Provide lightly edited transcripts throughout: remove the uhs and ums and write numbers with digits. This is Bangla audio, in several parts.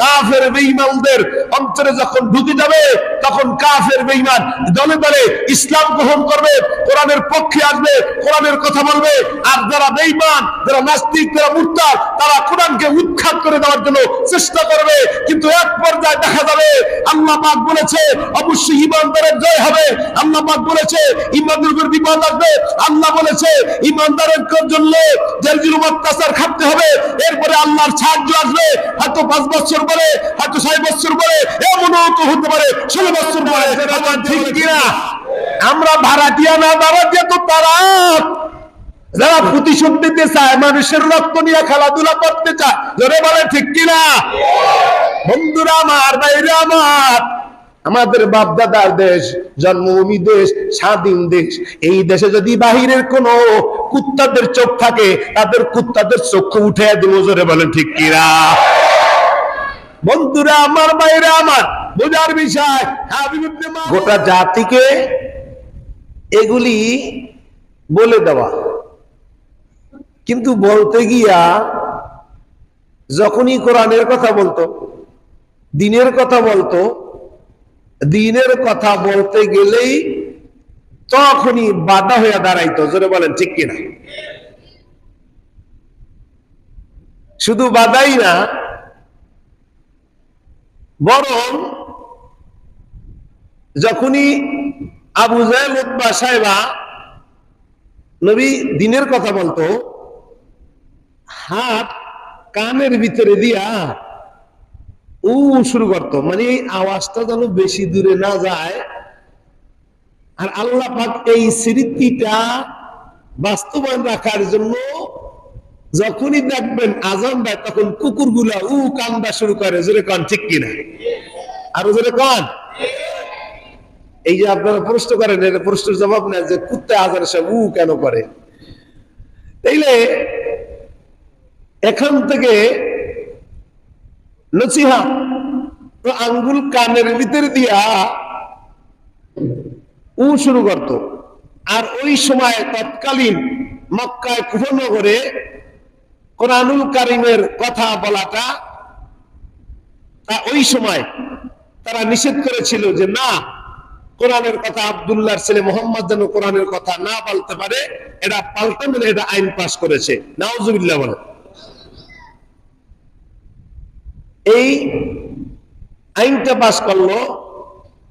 কাফের বেঈমানদের অন্তরে যখন ঢুকে যাবে তখন কাফের বেঈমান দলে দলে ইসলাম গ্রহণ করবে, কোরআনের পক্ষে আসবে, কোরআনের কথা বলবে। আর যারা বেঈমান, যারা নাস্তিক, যারা মুরতাদ, তারা কোরআনকে উৎখাত করে দেওয়ার জন্য চেষ্টা করবে। কিন্তু এক পর্যায়ে দেখা যাবে আল্লাহ পাক বলেছে অবশ্যই ঈমানদারের জয় হবে। আল্লাহ পাক বলেছে ঈমানদারের উপর বিপদ আসবে। আল্লাহ বলেছে ঈমানদারের জন্য জেল-জুলুম অত্যাচার খাটতে হবে। এরপরে আল্লাহর সাহায্য আসবে, হয়তো 5 বছর পরে, হয়তো 6 বছর পরে, এমনও তো হতে পারে 16 বছর পরে। ঠিক কিনা? আমরা ভাড়াটিয়া না, ভাড়াটিয়া তো তারা যারা প্রতিশোধ নিতে চায়, মানুষের রক্ত নিয়ে খেলাধুলা করতে চায়। জোরে বলে ঠিক কিনা? বন্ধুরা আমার, ভাইরা আমার, আমাদের বাপ দাদার দেশ, জন্মভূমি দেশ, স্বাধীন দেশ। এই দেশে যদি বাহিরের কোন কুত্তাদের চোখ থাকে, তাদের কুত্তাদের চক্ষু উঠে দিব। জোরে বলেন ঠিক কিনা? বন্ধুরা আমার, ভাইরা আমার, বোঝার বিষয়। গোটা জাতিকে এগুলি বলে দেওয়া, কিন্তু বলতে গিয়া যখনই কোরআনের কথা বলতো, দিনের কথা বলতো, দিনের কথা বলতে গেলেই তখনই বাধা হয়ে দাঁড়াইতো। জোরে বলেন ঠিক কিনা? শুধু বাধাই না, বরং যখনই আবু জাহেল, উতবা, সাইবা নবী দিনের কথা বলতো, হাত কানের ভিতরে দিয়া শুরু করতো, মানে আওয়াজটা যেন বেশি দূরে না যায়। আর আল্লাহ পাক এই স্মৃতিটা বাস্তবায়ন রাখার জন্য যখনই দেখবেন আজান দেয়, তখন কুকুরগুলা কান্দা শুরু করে। জোরে কান ঠিক কিনা? আরো জোরে কান। এই যে আপনারা প্রশ্ন করেন, এটা প্রশ্নের জবাব নেয় যে কুত্তা আজান সব কেন করে। তাইলে এখান থেকে নসিহা, আঙ্গুল কানের ভিতরে দিয়া শুরু করত। আর ওই সময় তৎকালীন মক্কায় কুফরনগরে কোরআনুল কারীমের কথা বলাটা, ওই সময় তারা নিষেধ করেছিল যে না, কোরআনের কথা, আব্দুল্লাহর ছেলে মুহাম্মদ যেন কোরআনের কথা না বলতে পারে। এটা পাল্টা মেনে এটা আইন পাস করেছে। নাউজুবিল্লাহ বলে। এই আইনটা পাস করলো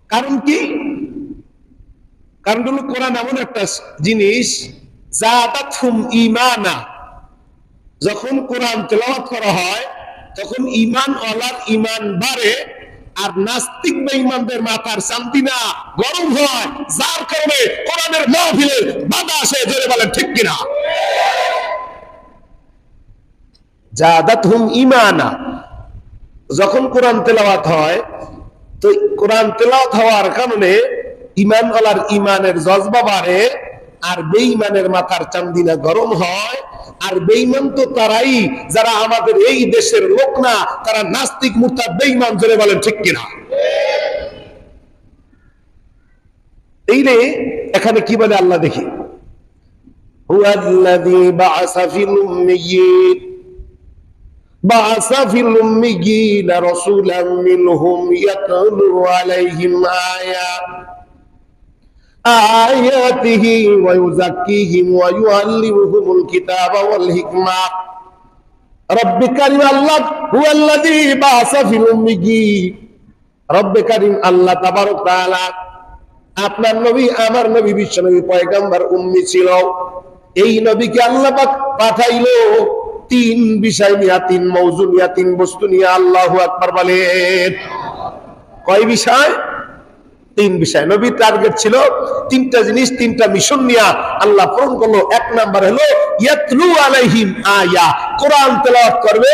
কারণ কি? কারণ হলো কোরআন এমন একটা জিনিস, যাদাতহুম ঈমানা, যখন কোরআন তেলাওয়াত করা হয় তখন ঈমান ওয়ালার ঈমান বাড়ে, আর নাস্তিক বেঈমানদের মাথার শান্তি না গরম হয়, যার কারণে কোরআনের মাহফিলে বাধা আসে। জোরে বলেন ঠিক কিনা? যাদাতহুম ঈমানা, যখন কোরআন তেলাওয়াত হয়, তো কোরআন তেলাওয়াত হওয়ার কারণে ঈমান ওয়ালার ঈমানের জজবা বাড়ে, আর বেঈমানের মাথার চান্দিনা গরম হয়। আর বেঈমান তো তারাই যারা আমাদের এই দেশের লোক না, তারা নাস্তিক, মুরতাদ, বেঈমান। জোরে বলেন ঠিক কিনা? এইরে এখানে কি বলে আল্লাহ দেখি, হুয়াল্লাযী বা'আসা ফিল উম্মিয়্যিন, বা'আসা ফিল উম্মিয়্যিন রাসূলাম মিনহুম ইয়াতলু আলাইহিম আয়াতিহি ওয়া ইউযাক্কিহিম ওয়া ইউআল্লিমুহুমুল কিতাবা ওয়াল হিকমা। রব্বে কারীম আল্লাহ হুয়াল্লাযী বা'আসা ফিল উম্মিয়্যিন, রব্বে কারীম আল্লাহ তাবারক তাআলা, আপনার নবী, আমার নবী, বিশ্ব নবী, পয়গম্বর উম্মি ছিল। এই নবীকে আল্লাহ পাক পাঠাইলো 3 বিষয় নিয়ে, 3 মওযু নিয়ে, 3 বস্তু নিয়ে। আল্লাহু আকবার বলেন। কয় বিষয়? 3 বিষয়। নবীর টার্গেট ছিল 3টা জিনিস, 3টা মিশন নিয়ে আল্লাহ পূরণ করলো। 1 নাম্বার হলো ইয়াতলু আলাইহিম আয়া, কোরআন তেলাওয়াত করবে।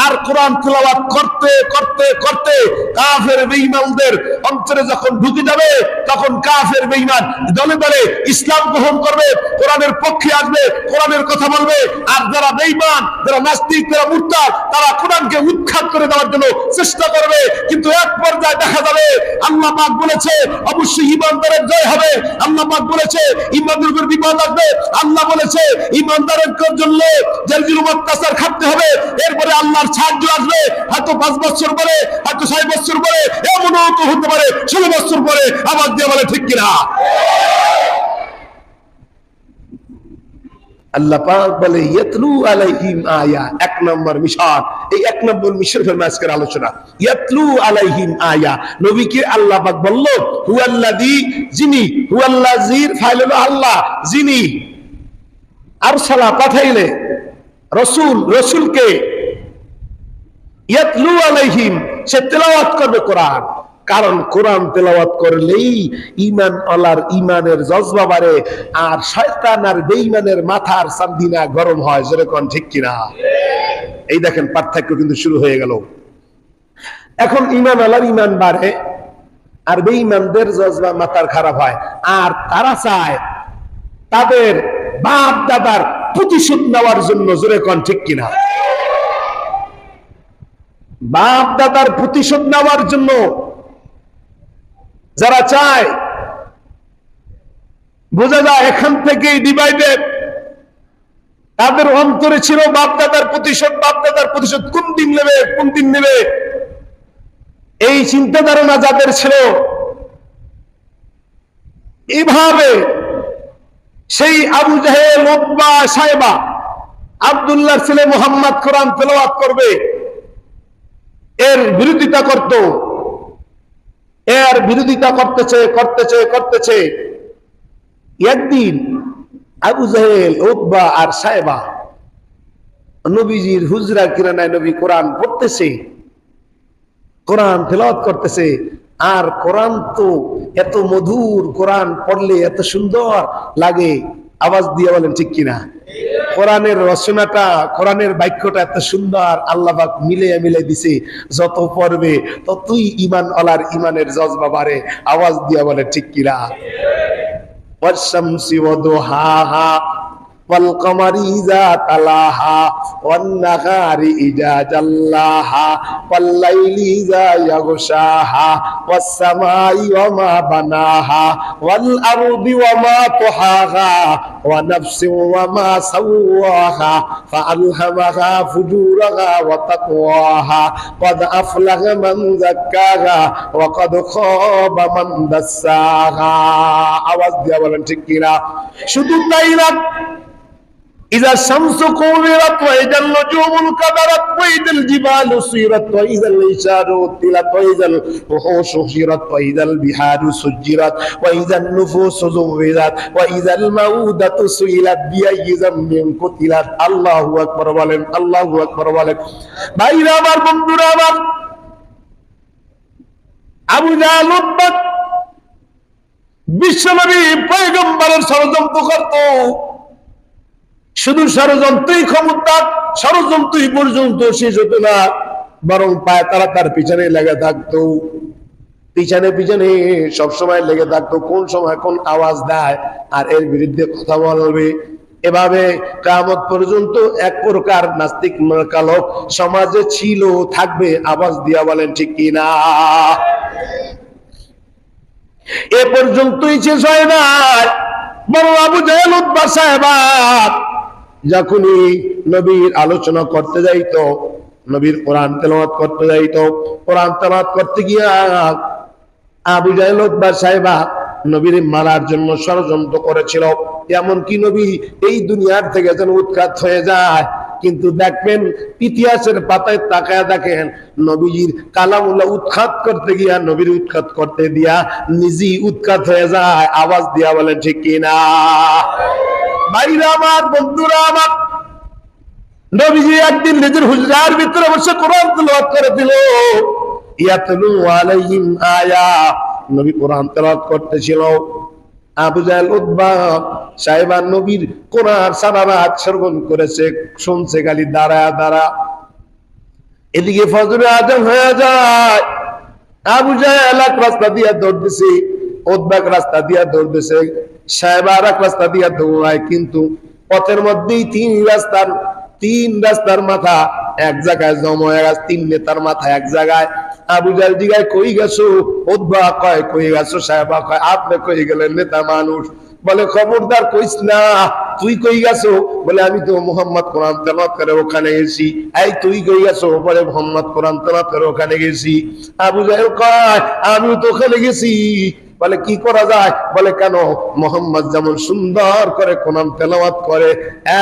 আর কোরআন তেলাওয়াত করতে করতে করতে কাফের বেঈমানদের অন্তরে যখন ঢুকে যাবে, তখন কাফের বেঈমান দলে দলে ইসলাম গ্রহণ করবে, কোরআনের পক্ষে আসবে, কোরআনের কথা বলবে। আর যারা বেঈমান, যারা নাস্তিক, যারা মুরতাদ, তারা কোরআনকে উৎখাত করে দেওয়ার জন্য চেষ্টা করবে। কিন্তু এক পর্যায়ে দেখা যাবে আল্লাহ পাক বলেছে হবে, অবশ্যই ঈমানদারের জয় হবে। আল্লাহ পাক বলেছে ঈমানদারের উপর বিপদ আসবে। আল্লাহ বলেছে ঈমানদারের জন্য জেলজুলুম অত্যাচার খাটতে হবে। এরপরে আল্লাহর সাহায্য আসবে, হয়তো 5 বছর পরে, হয়তো 6 বছর পরে, এমনও তো হতে পারে 16 বছর পরে। আবার দিয়ে বলে ঠিক কিনা? আল্লাহ পাক বলে ইয়াতলু আলাইহিম আয়া, 1 নম্বর মিশন। এই 1 নম্বর মিশনের আজকের আলোচনা ইয়াতলু আলাইহিম আয়া। নবীকে আল্লাহ পাক বলল হুয়াল্লাযী, যিনি, হুয়াল্লাযীর ফাইল হলো আল্লাহ, যিনি আরসালা পাঠাইলে রাসূল, রাসূলকে ইয়াতলু আলাইহিম, সে তেলাওয়াত করবে কোরআন। কারণ কোরআন তেলাওয়াত করলেই ঈমান আল্লাহর ঈমানের জজবা বাড়ে, আর শয়তান আর বেঈমানের মাথার চান্দিনা গরম হয়। জোরে কোন ঠিক কিনা? এই দেখেন পার্থক্য কিন্তু শুরু হয়ে গেল। এখন ঈমান আল্লাহর ঈমান বাড়ে, আর বেঈমানদের জজবা মাথার খারাপ হয়। আর তারা চায় তাদের বাপ দাদার প্রতিশোধ নেওয়ার জন্য। জোরে কোন ঠিক কিনা? বাপ দাদার প্রতিশোধ নেওয়ার জন্য যারা চায়, বোঝা যায় এখান থেকেই ডিভাইডেড। তাদের অন্তরে ছিল বাপ দাদার প্রতিশোধ, বাপ দাদার প্রতিশোধ কোন দিন নেবে, কোন দিন নেবে, এই চিন্তা ধারণা যাদের ছিল, এইভাবে সেই আবু জাহেল, উতবা, সাইবা, আব্দুল্লাহর ছেলে মুহাম্মদ কোরআন তেলাওয়াত করবে, এর বিরোধিতা করত। এর বিরোধিতা করতেছে। একদিন আবু জাহেল, উতবা আর সাইবা নবীজির হুজরা কিরানায় নবী কোরআন পড়তেছে, কোরআন তেলাওয়াত করতেছে। আর কোরআন তো এত মধুর, কোরআন পড়লে এত সুন্দর লাগে। আওয়াজ দিয়ে বলেন ঠিক কিনা? কোরআনের রচনাটা, কোরআনের বাক্যটা এত সুন্দর, আল্লাহ পাক মিলে দিছে। যত পড়বে ততই ঈমান আলার ঈমানের জজবা বাড়ে। আওয়াজ দিয়ে বলে ঠিক কিনা? ওয়াশ-শামসি ওয়া দুহাহা ওয়াল কমারি ইযা তালাহা ওয়ান নাহারি ইযা জাল্লাহা ওয়াল লাইলি ইযা ইয়াগশাহা ওয়াস সামাই ওয়া মা বানাহা ওয়াল আরদি ওয়া মা তুহাহা ওয়া নাফসিন ওয়া মা সাওয়াহা ফাআলহামাহা ফুজুরাহা ওয়া তাকওয়াহা ক্বাদ আফলাহা মান যাক্কাহা ওয়া ক্বাদ খাবা মান দাসসাহা। আওয়াজ দিয়ে বলেন ঠিক কিনা? শুধু তাই না, ইযা শামসু কুবিরাত ওয়া ইযাল নুজুমুল কাদারাত ওয়া ইযাল জিবালু সুইরাত ওয়া ইযাল ইশারু তিলাত ওয়া ইযাল উহুশু হিরাত ওয়া ইযাল বিহারু সুজিরাত ওয়া ইযান নুফুসু যুওয়িরাত ওয়া ইযাল মাউদাতু সুইলাত বিআইয়ি যামবিন কুতিলাত। আল্লাহু আকবার বলেন, আল্লাহু আকবার বলেন। ভাইরা আমার, বন্ধুরা আমার, আবু জাহেল, উতবা বিশ্বনবী পয়গম্বরের ষড়যন্ত্র করত। শুধু ষড়যন্ত্রই ক্ষমতা, ষড়যন্ত্রই পর্যন্ত শেষ হতো না, বরং পায় তারা তার পিছনে লেগে থাকতো। পিছনে সবসময় লেগে থাকতো, কোন সময় কোন আওয়াজ দেয় আর এর বিরুদ্ধে কথা বলবে। এভাবে কিয়ামত পর্যন্ত এক প্রকার নাস্তিক মার্কা সমাজে ছিল, থাকবে। আওয়াজ দিয়া বলেন ঠিক কিনা? এ পর্যন্তই শেষ হয় না, বড় আবু জাহেল, উতবা, সাইবা যখনই নবীর আলোচনা করতে যাইতো, নবীর কোরআন তেলাওয়াত করতে যাইতো, কোরআন তেলাওয়াত করতে গিয়া আবু জাহেল, উতবা, সাইবা নবীর মারার জন্য ষড়যন্ত্র করেছিল। এমনকি নবী এই দুনিয়ার থেকে যেন উৎখাত হয়ে যায়। কিন্তু দেখবেন ইতিহাসের পাতায় তাকায় দেখেন, নবীজির কালামুল্লাহ উৎখাত করতে গিয়া, নবীর উৎখাত করতে দিয়া নিজেই উৎখাত হয়ে যায়। আওয়াজ দিয়া বলেন ঠিক কিনা? ভাইরা আমার, বন্ধুরা আমার, নবীজি একদিন নিজের হুজরার ভিতরে বসে কোরআন তেলাওয়াত করে দিল। ইয়াতলু আলাইহিম আয়া, নবী কোরআন তেলাওয়াত করতেছিল। আবু জাহেল, উতবা, সাইবা নবীর কোরআন সারা রাত শ্রবণ করেছে, শুনছে খালি দাঁড়া। এদিকে ফজরের আযান হয়ে যায়। আবু জাহেল এক রাস্তা দিয়া দৌড় দিছে, উতবা এক রাস্তা দিয়া দৌড় দিছে, সাইবা আর এক রাস্তা দিয়া দৌড়ায়। কিন্তু পথের মধ্যেই তিন রাস্তার মাথা এক জায়গায় জমা হয়ে গেছে, 3 নেতার মাথা এক জায়গায়। আবু জাহেল জিগায় কই গেছো? উতবা কয় কই গেছো? সাহেবা কয় আপনি কই গেলেন? নেতা মানুষ। বলে খবরদার কইস না। তুই কই গেছো? বলে আমি তো মুহাম্মদ কোরআন তেলাওয়াত করে ওখানে গেছি। এই তুই কই গেছো? বলে মুহাম্মদ কোরআন তেলাওয়াত করে ওখানে গেছি। আবু জাহেল কয় আমিও তো ওখানে গেছি। বলে কি করা যায়? বলে কেন? মোহাম্মদ যেমন সুন্দর করে কোরআন তেলাওয়াত করে,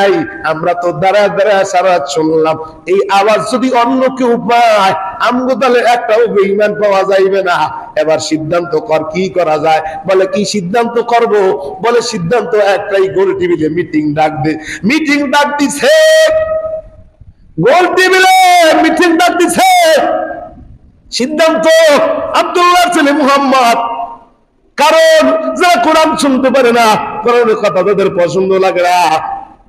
এই আমরা তো দাঁড়ায় দাঁড়ায় সারা রাত শুনলাম। এই আওয়াজ যদি অন্য কেউ পায়, আমগো তাহলে একটাও বেঈমান পাওয়া যাইবে না। এবার সিদ্ধান্ত কর, কি করা যায়? বলে কি সিদ্ধান্ত করব? বলে সিদ্ধান্ত একটাই, গোল টেবিলে মিটিং ডাক দে। মিটিং ডাক দিছে, গোল টেবিলে মিটিং ডাক দিছে। সিদ্ধান্ত আব্দুল্লাহর ছেলে মুহাম্মদ, কারণ যারা কোরআন শুনতে পারে না, কোরআনের কথা তাদের পছন্দ লাগে না,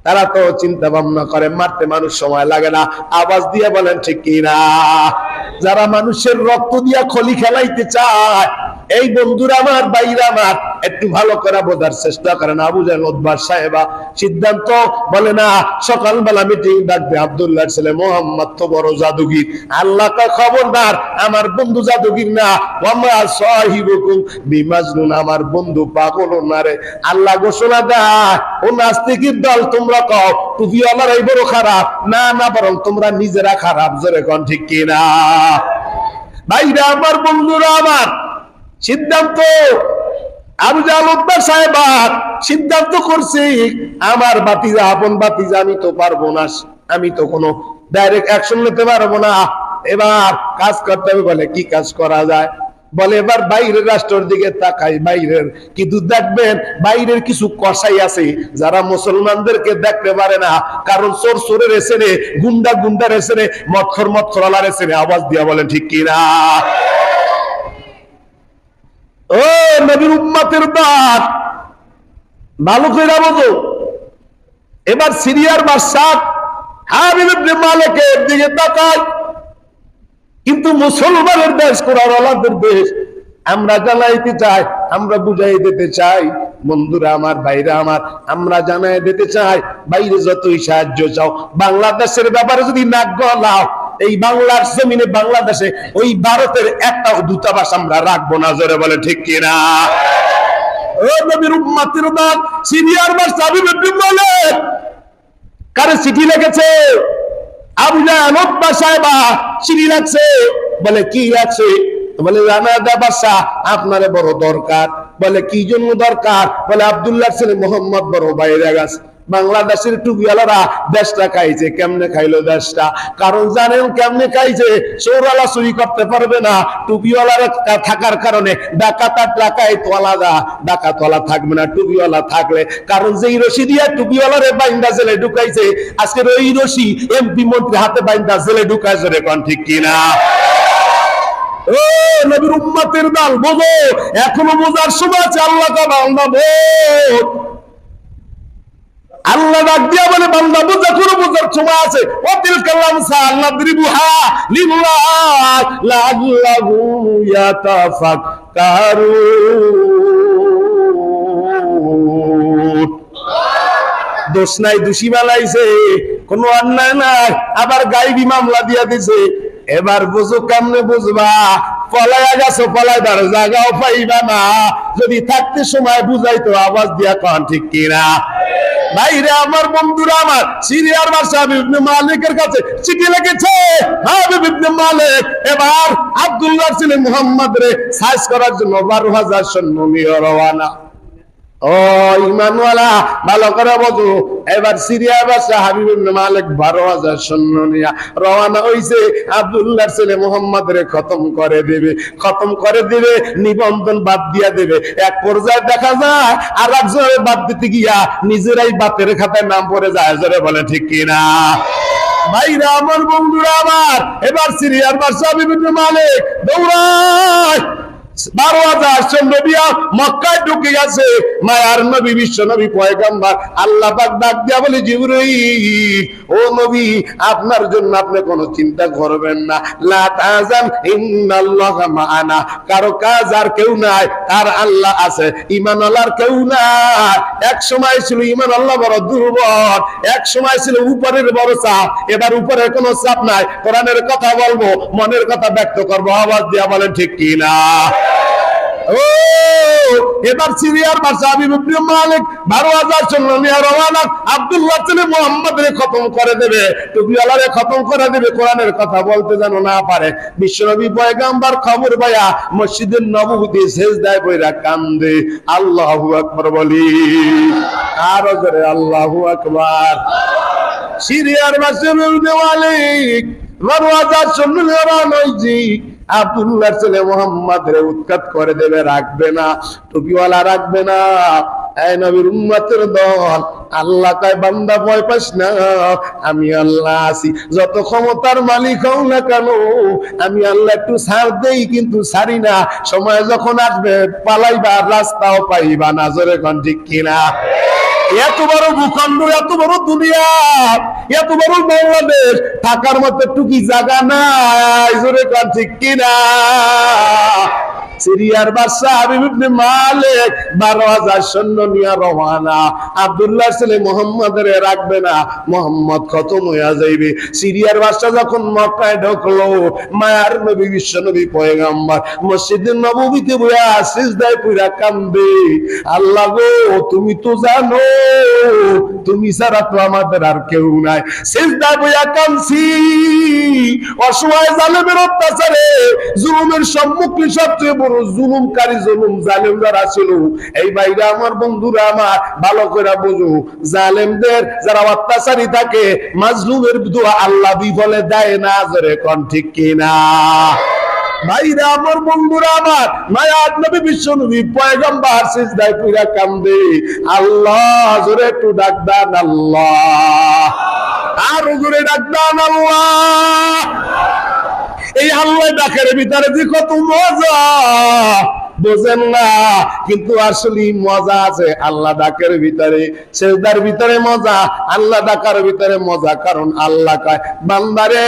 তারা তো চিন্তা ভাবনা করে, মারতে মানুষ সময় লাগে না। আওয়াজ দিয়ে বলেন ঠিক কি না? যারা মানুষের রক্ত দিয়া খলি খেলাইতে চায়, এই বন্ধুরা আমার, বাইরা আমার, একটু ভালো করে বোঝার চেষ্টা করেন। আবু জাহেল উতবা সাহেবা সিদ্ধান্ত বলে না, সকালবেলা মিটিং ডাকবে। আব্দুল্লাহর ছেলে মুহাম্মদ তো বড় জাদুগির। আল্লাহ কা খবরদার, আমার বন্ধু জাদুগির না। ওয়ামা সাহিবুকুম বিমাজনুন, আমার বন্ধু পাগল না রে। আল্লাহ ঘোষণা দেয়, ও নাস্তিকের দল, তোমরা কও টুপিওয়ালারাই বড় খারাপ। না না, বরং তোমরা নিজেরা খারাপ। জোরে কোন ঠিক কিনা? ভাইরা আমার, বন্ধুরা আমার, সিদ্ধান্ত আবু জাহেল উতবা সাহেবা সিদ্ধান্ত করছে, আমার বাতিজা, আপন বাতিজা, আমি তো পারবো না, আমি তো কোনো ডাইরেক্ট অ্যাকশন নিতে পারবো না। এবার কাজ করতে হবে। বলে কি কাজ করা যায়? বলে এবার বাইরের রাষ্ট্রের দিকে তাকাই। বাইরের কিন্তু দেখবেন, বাইরের কিছু কসাই আছে যারা মুসলমানদেরকে দেখতে পারে না, কারণ চোর চোরের এসে, গুন্ডা গুন্ডার এসে, মৎখর মৎখরালার এসে। আওয়াজ দিয়া বলেন ঠিক কিনা? ও নবীর উম্মতের দাঁত, ভালো করে বোঝো। এবার সিরিয়ার বাদশা হাবিব ইবনে মালিকের দিকে তাকায়, কিন্তু মুসলমানের দেশ, কোরআনওয়ালাদের দেশ। আমরা জানাইতে চাই, আমরা বুঝাই দিতে চাই, বন্ধুরা আমার, ভাইরা আমার, আমরা জানাই দিতে চাই, বাইরে যতই সাহায্য চাও, বাংলাদেশের ব্যাপারে যদি নাক গলাও, এই বাংলার জমিনে, বাংলাদেশে ওই ভারতের একটা দূতাবাস আমরা রাখবো না। জোরে বলে ঠিক কিনা? ও নবীর উম্মতের দাঁত, সিরিয়ার বাদশা হাবিব ইবনে মালিক কারে চিঠি লিখেছে? আবু জাহেল উতবা সাহেবা চিঠি লিখছে। বলে কি লিখছে? বলে জানাদা বাদশা, আপনারে বড় দরকার। বলে কি জন্য দরকার? বলে আব্দুল্লাহর ছেলে মুহাম্মদ বড় বাইরে গেছে। বাংলাদেশের টুপিওয়ালারা দেশটা খাইছে। কেমনে খাইলো দেশটা? কারণ জানেন কেমনে খাইছে? চোরালা চুরি করতে পারবে না, টুপিওয়ালারা থাকার কারণে। ডাকাত ডাকাই তোয়ালা, ডাকাত তোলা থাকবে না টুপিওয়ালা থাকলে। কারণ যেই রশি দিয়া টুপিওয়ালারে বাইন্দা জেলে ঢুকাইছে, আজকের ওই রশি এমপি মন্ত্রী হাতে বাইন্দা জেলে ঢুকাইছে। রে কোন ঠিক কিনা? ও নবীর উম্মতের দল, বোঝো, এখনো বোঝার সময় আছে। আল্লাহ কা বান্দা বোঝ। আল্লাহ ডাক দিয়া বলে, বান্দা বুঝা, কোনো বোঝার সময় আছে। ও তিল কালাম সাল্লাহ দ্রিবুহা লিল্লাহ লাল্লাহু ইয়াতাফাক্কারুন। দোষ নাই, দোষী বানাইছে, কোনো অন্যায় নাই, আবার গায়েবী মামলা দিয়া দিছে। এবার বুঝো, কেমনে বুঝবা? পলাইয়া গেছো, পলাইবার জায়গাও পাইবা না। যদি থাকতে সময় বুঝাইতো, আওয়াজ দিয়া কন ঠিক কিনা? ভাইরে আমার, বন্ধুরা আমার, সিরিয়ার বাদশা হাবিব ইবনে মালিকের কাছে চিঠি লিখেছে। হাবিব ইবনে মালিক এবার আব্দুল্লাহর ছেলে মুহাম্মদ রে সাইজ করার জন্য 12,000 সৈন্য নিয়ে রওনা। ও ইমানওয়ালা, ভালো করে বোঝো। এবার সিরিয়ার বাদশা হাবিব ইবনে মালিক 12,000 সৈন্য নিয়ে রওনা হইছে। আব্দুল্লাহর ছেলে মুহাম্মদ রে খতম করে দেবে, খতম করে দিবে, নিবন্ধন বাদ দিয়া দেবে। এক পর্যায়ে দেখা যায় আর একজনের বাদ দিতে গিয়া নিজেরাই বাতের খাতায় নাম পড়ে যায়। জোরে বলে ঠিক কিনা? ভাইরা আমার, বন্ধুরা আমার, এবার সিরিয়ার বাদশা হাবিব ইবনে মালিক দৌড়ায়। 12,000 সৈন্য নিয়ে মক্কায় ঢুকে গেছে মায়ার নবী বিশ্ব নবী পয়গম্বর। আল্লাহ পাক ডাক দিয়া বলে, জিবরাইল ও নবী, আপনার জন্য আপনি কোনো চিন্তা করবেন না, লা তাজান ইন্নাল্লাহা মাআনা। কারো কাজ আর কেউ নাই, তার আল্লাহ আছে। ঈমান আল্লাহর কেউ নাই। এক সময় ছিল ঈমান আল্লাহ বড় দুর্বল, এক সময় ছিল উপরের বড় চাপ, এবার উপরের কোনো চাপ নাই। কোরআনের কথা বলবো, মনের কথা ব্যক্ত করবো, আওয়াজ দিয়া বলেন ঠিক কি না? ও এবার সিরিয়ার বাদশা হাবিব ইবনে মালিক 12,000 সৈন্য নিয়ে রওনা। আব্দুল্লাহ ছেলে মুহাম্মদরে খতম করে দেবে, টুপিওয়ালারে খতম করে দেবে, কোরআনের কথা বলতে যেন না পারে। বিশ্বনবী পয়গম্বর খবর পায়া মসজিদের নববীতে সিজদায় পড়া কান্দে। আল্লাহু আকবার বলি, আর জোরে আল্লাহু আকবার। সিরিয়ার বাদশা ইবনে মালিক 12,000 সৈন্য নিয়ে রওনা হইছি। আব্দুল্লাহ ছেলে মুহাম্মদরে উৎখাত করে দেবে, রাখবে না, টুপিওয়ালা রাখবে না। এই নবীর উম্মতের দল, আল্লাহ কয় বান্দা ভয় পাস না, আমি আল্লাহ আছি। যত ক্ষমতার মালিক হও না কেন, আমি আল্লাহ একটু ছাড় দেই, কিন্তু ছাড়ি না। সময় যখন আসবে পালাইবা, রাস্তাও পাইবা না। জোরে কোন ঠিক কিনা? এত বড় ভূখণ্ড, এত বড় দুনিয়া, এত বড় বাংলাদেশ, থাকার মতো একটু কি জায়গা নাই? জোরে কোন ঠিক কিনা? সিরিয়ার বাদশা হাবিব ইবনে মালিক 12,000 সৈন্য নিয়ে রওনা। আব্দুল্লাহ ছেলে মুহাম্মদের রাখবে না, মুহাম্মদ খতম হয়ে যাইবে। সিরিয়ার বাদশা যখন মক্কায় ঢুকলো, মায়ার নবী বিশ্ব নবী পয়গম্বর মসজিদের নববীতে বইয়া সিজদায় পড়া কান্দে। আল্লাহ গো, তুমি তো জানো তুমি ছাড়া তো আমাদের আর কেউ নাই। সিজদায় বইয়া কাঁদছি, অসহায় জালেমের অত্যাচারে, জুলুমের সম্মুখীন সবচেয়ে বড় জুলুমকারী, জুলুম জালেম যারা ছিল। এই বাইরে আমার বন্ধুরা আমার ভালো করে বুঝো, জালেমদের যারা অত্যাচারী থাকে, মাজলুমের দোয়া আল্লাহ বিফলে দেয় না। জোরে কোন ঠিক কিনা? ভাইরা আমার, বন্ধুরা আমার, মায়ার নবী বিশ্ব নবী পয়গম্বর সিজদায় পড়া কান্দে। আল্লাহ, জোরে একটু ডাক দেন আল্লাহ, আর জোরে ডাক দেন আল্লাহ। এই আল্লাহ ডাকের ভিতরে যে কত মজা বোঝেন না, কিন্তু আসলে মজা আছে আল্লাহ ডাকের ভিতরে। সিজদার ভিতরে মজা, আল্লাহ ডাকার ভিতরে মজা। কারণ আল্লাহ কয়, বান্দারে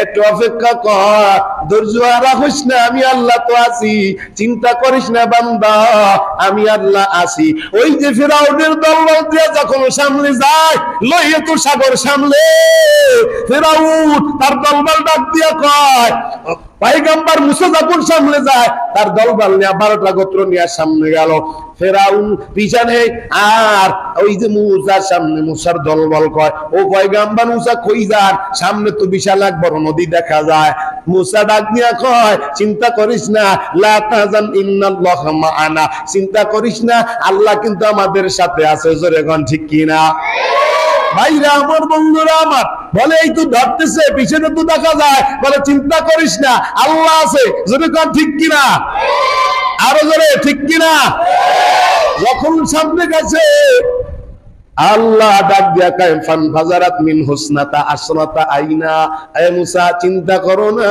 একটু অপেক্ষা কর, ধৈর্য রাখিস না, আমি আল্লাহ তো আছি, চিন্তা করিস না বান্দা, আমি আল্লাহ আছি। ওই যে ফিরাউনের দলবল দিয়ে যখন সামনে যায়, লইয়ে তো সাগর সামলে, ফিরাউন তার দলবল ডাক দিয়া কয়, পয়গম্বর মুসা যখন সামনে যায়, তার দলবল নিয়ে 12টা গোত্র নিয়ে সামনে গেল। ফেরাউন পিছনে, আর ওই যে মুসার সামনে মুসার দলবল কয়, ও পয়গম্বর মুসা কই যান? সামনে তো বিশাল এক বড় নদী দেখা যায়। মুসা ডাক দিয়া কয়, চিন্তা করিস না, লা তাজান ইন্নাল্লাহা মাআনা, চিন্তা করিস না, আল্লাহ কিন্তু আমাদের সাথে আছে। জোরে কোন ঠিক কিনা? ভাইরা আমার, বন্ধুরা আমার, বলে এই তো ধরতেছে, পিছনে তো দেখা যায়, বলে চিন্তা করিস না, আল্লাহ আছে। জোরে কোন ঠিক কিনা? আরো জোরে ঠিক কিনা? যখন সামনে গেছে, আল্লাহ ডাক দিয়া কয়, ফান ফাজারাত মিন হুসনাতা আশরাতা আইনা, এ মুসা চিন্তা করো না,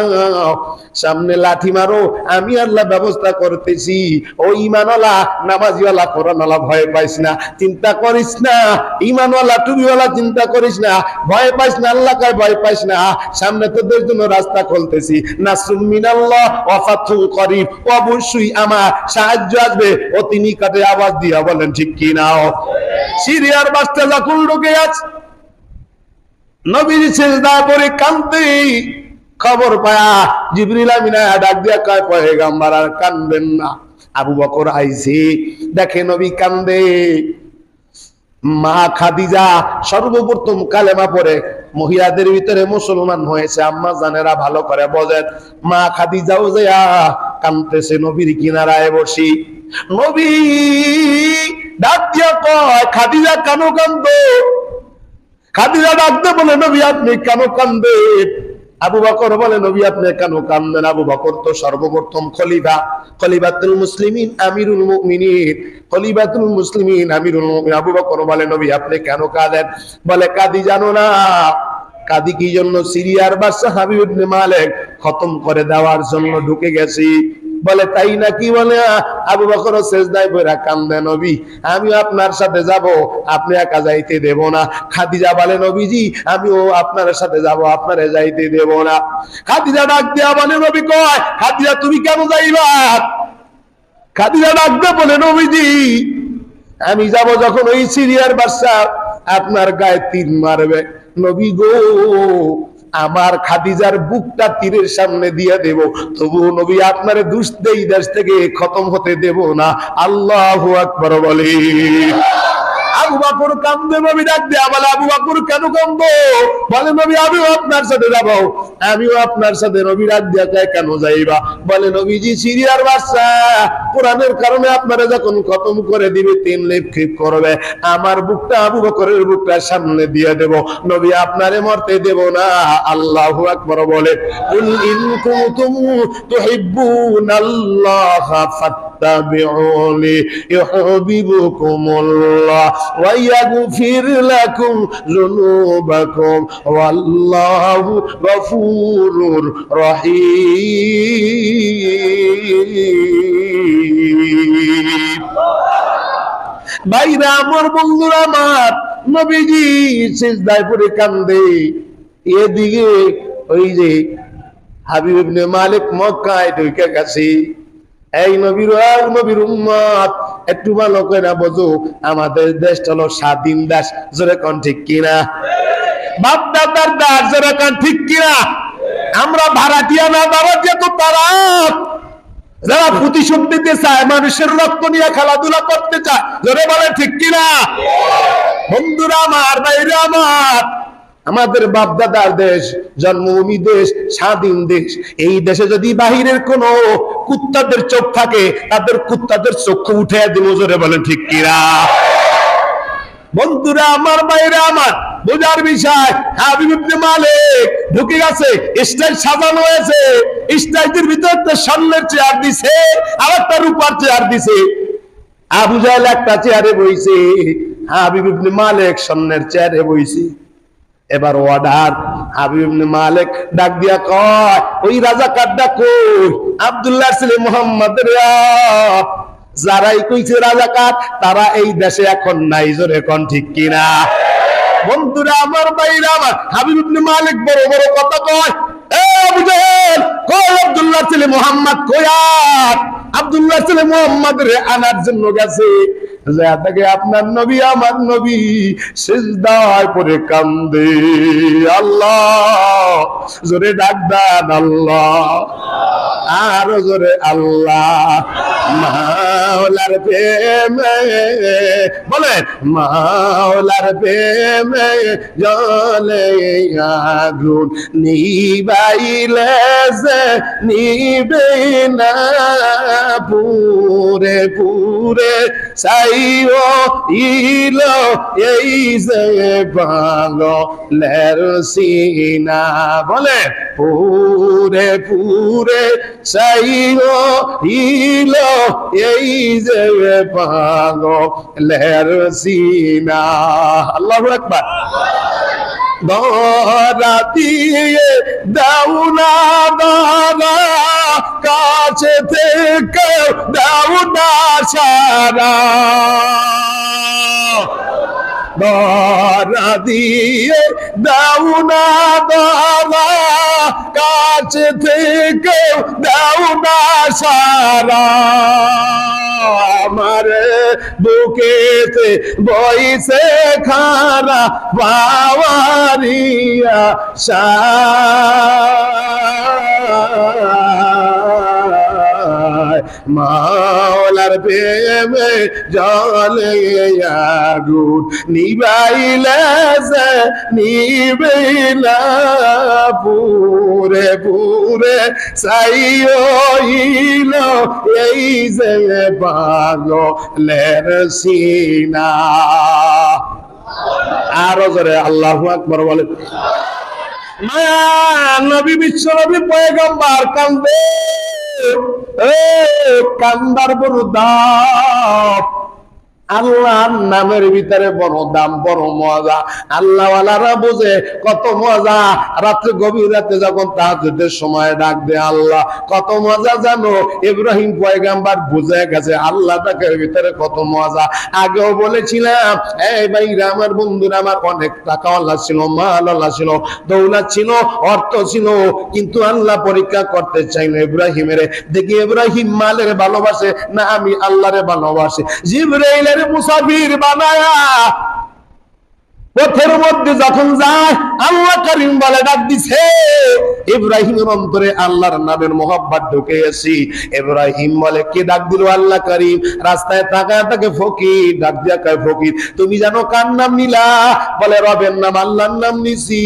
সামনে লাঠি মারো, আমি আল্লাহ ব্যবস্থা করতেছি। ও ঈমানওয়ালা, নামাজিওয়ালা, কোরআনওয়ালা, ভয় পাইস না, চিন্তা করিস না। ঈমানওয়ালা, টুবিওয়ালা, চিন্তা করিস না, ভয় পাইস না। আল্লাহ কয়, ভয় পাইস না, সামনে তোদের জন্য রাস্তা খুলতেছি। নাসরুম মিনাল্লাহ ওয়া ফাতহুন করিব, অবশ্যই আমার সাহায্য আসবে অতি নিকটে। আওয়াজ দিয়া বলেন ঠিক কি না? সিরিয়ার বাদশা যখন ঢুকে আছে, নবীর সিজদায় পড়ে কাঁদতে খবর পায়া জিবরিল আমিন ডাক দিয়া কয়, পয়গম্বর আর কাঁদবেন না। আবু বকর আইছে, দেখে নবী কান্দে। মা খাদিজা সর্বপ্রথম কালেমা পড়ে মহিলাদের ভিতরে মুসলমান হয়েছে। আম্মা জানেরা ভালো করে বোঝেন, মা খাদিজাও যায়া কাঁদতেছে নবীর কিনারায় বসি। নবী ডাক দিয়া কয়, খাদিজা কেন কান্দো? খাদিজা ডাকতে বলে, নবী আপনি কেন কান্দেন? আবু বকর বলে, নবী আপনি কেন কান্দেন? আবু বকর তো সর্বপ্রথম খলিফা, খলিফাতুল মুসলিমিন, আমিরুল মুমিনিন, খলিফাতুল মুসলিমিন, আমিরুল মুমিনিন। আবু বকর বলে, নবী আপনি কেন কাঁদেন? বলে, কাঁদি জানো না? কাঁদি কি জন্য? সিরিয়ার বাদশা হাবিব ইবনে মালিক খতম করে দেওয়ার জন্য ঢুকে গেছি। বলে তাই নাকি? বলে আবু বকর সেজদায় পড়ে কান্দে, নবী আমিও আপনার সাথে যাব, আপনি একা যাইতে দেব না। খাদিজা বলে নবীজি আমিও আপনার সাথে যাব, আপনারে যাইতে দেব না। খাদিজা ডাক দিয়া বলে নবী কয়, খাদিজা তুমি কেন যাইবা? খাদিজা ডাক দিয়ে বলে নবীজি আমি যাব যখন ওই সিরিয়ার বাদশা আপনার গায়ে তীর মারবে, নবী গো আমার খাদিজার বুকটা তীরের সামনে দিয়ে দেব, তবু নবী আপনারে দুষ্টেই দেশ থেকে খতম হতে দেব না। আল্লাহু আকবার বলে। আবু বকর কান্দে, নবী ডাক দিয়ে বলে আবু বকর কেন কান্দো? বলে নবী আমিও আপনার সাথে যাব, আমিও আপনার সাথে। নবী ডাক দিয়ে কেন যাইবা? বলে নবীজি সিরিয়ার বাদশা কোরআনের কারণে আপনারা যখন খতম করে দিবে, 3 নিক্ষেপ করবে, আমার বুকটা আবু বকরের বুকটা সামনে দিয়ে দেব, নবী আপনারে মরতে দেব না। আল্লাহু আকবার বলে। কুল ইন কুনতুম তুহিব্বুনাল্লাহা ফাত্তাবিউনি ইউহিব্বুকুমুল্লাহ ওয়া ইয়াগফির লাকুম যুনুবাকুম ওয়াল্লাহু গফুরুর রহিম। ভাইরা আমার, বন্ধুরা আমার, নবীজি সিজদায় পড়ে কান্দে। এদিকে ওই যে হাবিব ইবনে মালিক মক্কায় ঢুকে গেছে। এই নবীর আর নবীর উম্মত একটু ভালো করে বোঝো, আমাদের দেশটা হলো স্বাধীন দেশ, জোরে কোন ঠিক কিনা? বাপ দাদার দেশ, জোরে কোন ঠিক কিনা? আমরা ভাড়াটিয়া না, ভাড়াটিয়া তো তারা যারা প্রতিশোধ নিতে চায়, মানুষের রক্ত নিয়ে খেলাধুলা করতে চায়, জোরে বলে ঠিক কিনা? বন্ধুরা আমার, ভাইরা আমার, আমাদের বাপ দাদার দেশ, জন্মভূমি দেশ, স্বাধীন দেশ। এই দেশে যদি বাহিরের কোন কুত্তাদের চোখ থাকে, তাদের কুত্তাদের চক্ষু উঠে দিব, জোরে বলেন ঠিক কিনা? বন্ধুরা আমার, ভাইরা আমার, বোঝার বিষয়, হাবিব ইবনে মালিক ঢুকে গেছে, স্টেজ সাজানো হয়েছে, স্টেজের ভিতর একটা স্বর্ণের চেয়ার দিছে, আর একটা রূপার চেয়ার দিছে। আবু জাহেল একটা চেয়ারে বইছে, হাবিব ইবনে মালিক স্বর্ণের চেয়ারে বইছে। এবার অর্ডার, হাবিব ইবনে মালিক ডাক দিয়া কয়, ওই রাজাকারটা কই? আব্দুল্লাহ ছেলে মুহাম্মদের। যারাই কইছে রাজাকার, তারা এই দেশে এখন নাই, জোরে কোন ঠিক কিনা? বন্ধুরা আমার, ভাইরা আমার, হাবিব ইবনে মালিক বড় বড় কথা কয়। এ আবু জাহেল, কই আব্দুল্লাহ ছেলে মুহাম্মদ কই? আর আব্দুল্লাহ ছেলে মুহাম্মদ রে আনার জন্য গেছে। আপনার নবী, আমার নবী সিজদায় পড়ে কান্দে। আল্লাহ, জোরে ডাক দেন আল্লাহ, আরো জোরে আল্লাহ। মাওলার প্রেমে বলে, মাওলার প্রেমে জ্বলে আগুন, নিবাইলে যে নিবে না, পুরে পুরে চাইও ইলো এই যে পাগলের সিনা। বলে পুরে পুরে চাইও ইলো এই যে পাগলের সিনা। আল্লাহু আকবার। ধরা দিয়ে দাও না ধরা, কাছে থেকে দাও না সারা, ধরা দিয়ে দাও না ধরা, কাছে থেকে দাও না সারা। আমার বুকেতে বইছে খারা বাওয়ারিয়া মাওলার প্রেমে জ্বলে আগুন, নিবাইলে যে নিবে না, পুরে পুরে চাইও ইলো এই যে পাগলের সিনা। আরো জোরে আল্লাহু আকবার বলে। নবী, বিশ্ব নবী, পয়গম্বর কান্দে। কান্দার বড় দাপ, আল্লাহর নামের ভিতরে বড় দাম, বড় মজা। আল্লাহওয়ালারা বোঝে কত মজা। রাত্রে গভীর রাতে যখন তাহাজ্জুদের সময় ডাক দেয় আল্লাহ, কত মজা জানো। ইব্রাহিম পয়গাম্বার বুঝে গেছে আল্লাহ ডাকের ভিতরে কত মজা। আগেও বলেছিলাম, এই ভাইরা আমার, বন্ধুরা আমার, অনেক টাকাওয়ালা ছিল, মালওয়ালা ছিল, দৌলত ছিল, অর্থ ছিল, কিন্তু আল্লাহ পরীক্ষা করতে চাইল ইব্রাহিমের। দেখি ইব্রাহিম মালের ভালোবাসে না আমি আল্লাহরে ভালোবাসি। জিবরাইলের মুসাফির বানায়া পথের মধ্যে যখন যায় আল্লাহ করিম বলে ডাক দিছে, ইব্রাহিমের অন্তরে আল্লাহর নামের মোহাব্বত ঢুকে গেছে। ইব্রাহিম বলে, কে ডাক দিল? আল্লাহ করিম। রাস্তায় তাকায় তাকে ফকির ডাক দিয়া কয়, ফকির তুমি জানো কার নাম নিলা? বলে, রবের নাম, আল্লাহর নাম নিছি।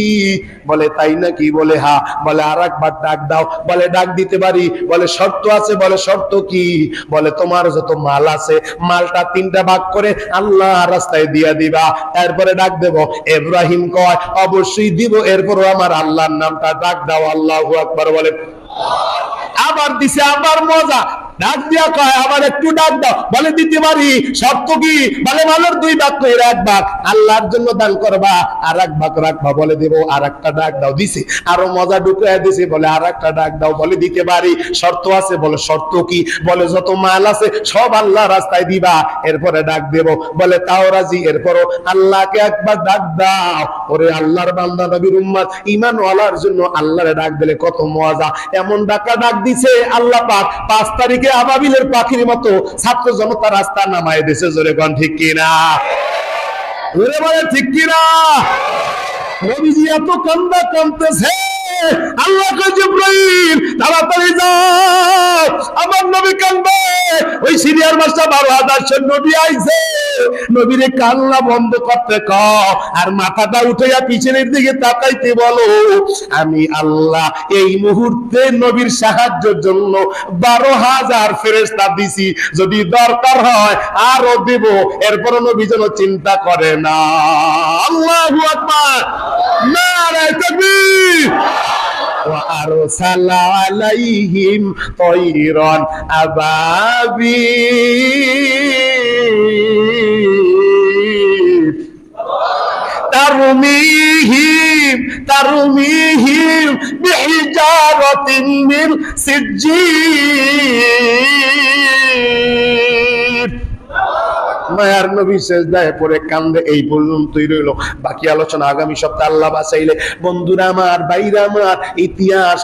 বলে, তাই নাকি? বলে, হ্যাঁ। বলে, আর একবার ডাক দাও। বলে, ডাক দিতে পারি। বলে, শর্ত আছে। বলে, শর্ত কি? বলে, তোমার যত মাল আছে মালটা 3টা ভাগ করে আল্লাহ রাস্তায় দিয়া দিবা, তারপরে ডাক দেব। ইব্রাহিম কয়, অবশ্যই দিব, এরপরও আমার আল্লাহর নামটা ডাক দাও। আল্লাহু আকবার বলে। আবার দিছে, আবার মজা। ডাক দিয়া কয়, আবার একটু ডাক দাও। বলে, দিতে পারি। শর্ত কি? বলে, মালের 2 ভাগ করে 1 ভাগ আল্লাহর জন্য দান করবা, আর 1 ভাগ রাখবা। বলে, দেব। আর একটা ডাক দাও। দিছে, আরো মজা ঢুকায় দিছে। বলে, আর একটা ডাক দাও। বলে, দিতে পারি। শর্ত আছে। বলে, শর্ত কি? বলে, যত মাল আছে সব আল্লাহ রাস্তায় দিবা, এরপরে ডাক দেব। বলে, তাও রাজি। এরপরও আল্লাহকে একবার ডাক দাও। ওরে আল্লাহর বান্দা, নবীর উম্মত, ঈমান ওয়ালার জন্য আল্লাহরে ডাক দিলে কত মজা। এমন ডাক দিছে আল্লাহ পাক 5 তারিখে আবাবিলের পাখির মতো ছাত্র জনতা রাস্তা নামায় দিয়েছে। জোরে কোন ঠিক কিনা? জোরে বলে ঠিক কিনা? নবীজি এত কাঁদতেছে। আল্লাহ কয়, জিবরাইল তাড়াতাড়ি যাও, আমার নবী কাঁদবে। ওই সিরিয়ার মাস্টার 12,000 নবী আইছে, নবীরে কান্না বন্ধ করতে কও, আর মাথাটা উঠাইয়া পিছনের দিকে তাকাইতে বলো। আমি আল্লাহ এই মুহূর্তে নবীর সাহায্যের জন্য 12,000 ফেরেশতা দিছি, যদি দরকার হয় আরো দেব। এরপর নবী যেন চিন্তা করে না। আল্লাহু আকবার, নারায়ে তাকবীর। وأرسل عليهم طيرا أبابيل ترميهم بحجارة من سجيل। মায়ার নবী সেজদায় পড়ে কান্দে। এই পর্যন্তই রইল। বাকি আলোচনা আগামী সপ্তাহে আল্লাহ বাঁচাইলে। বন্ধুরা আমার, ভাইরা আমার, ইতিহাস